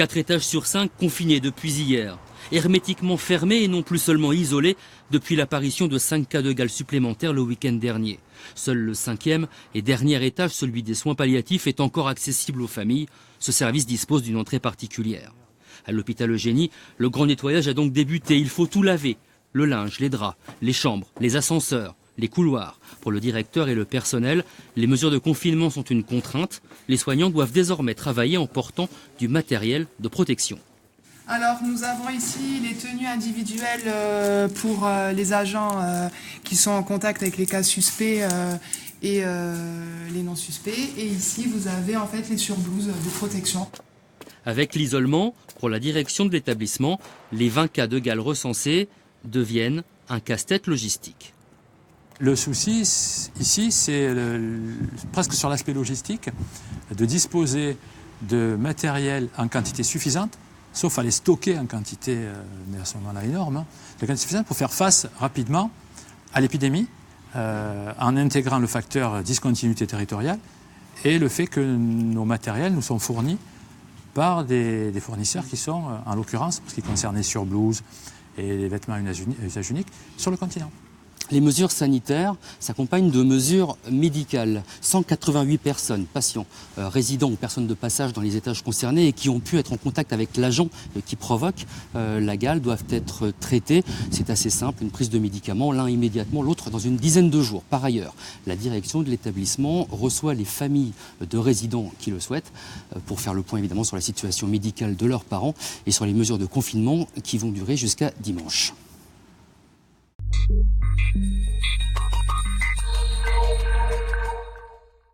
4 étages sur 5 confinés depuis hier. Hermétiquement fermés et non plus seulement isolés depuis l'apparition de 5 cas de gale supplémentaires le week-end dernier. Seul le 5e et dernier étage, celui des soins palliatifs, est encore accessible aux familles. Ce service dispose d'une entrée particulière. À l'hôpital Eugénie, le grand nettoyage a donc débuté. Il faut tout laver. Le linge, les draps, les chambres, les ascenseurs, les couloirs. Pour le directeur et le personnel, les mesures de confinement sont une contrainte. Les soignants doivent désormais travailler en portant du matériel de protection. Alors nous avons ici les tenues individuelles pour les agents qui sont en contact avec les cas suspects et les non suspects. Et ici vous avez en fait les surblouses de protection. Avec l'isolement, pour la direction de l'établissement, les 20 cas de gale recensés deviennent un casse-tête logistique. Le souci ici, c'est presque sur l'aspect logistique, de disposer de matériel en quantité suffisante, sauf à les stocker en quantité, mais à ce moment-là énorme, de quantité suffisante pour faire face rapidement à l'épidémie, en intégrant le facteur discontinuité territoriale et le fait que nos matériels nous sont fournis par des fournisseurs qui sont, en l'occurrence, pour ce qui concerne les surblouses et les vêtements à usage unique, sur le continent. Les mesures sanitaires s'accompagnent de mesures médicales. 188 personnes, patients, résidents ou personnes de passage dans les étages concernés et qui ont pu être en contact avec l'agent qui provoque la gale doivent être traités. C'est assez simple, une prise de médicaments, l'un immédiatement, l'autre dans une dizaine de jours. Par ailleurs, la direction de l'établissement reçoit les familles de résidents qui le souhaitent pour faire le point évidemment sur la situation médicale de leurs parents et sur les mesures de confinement qui vont durer jusqu'à dimanche.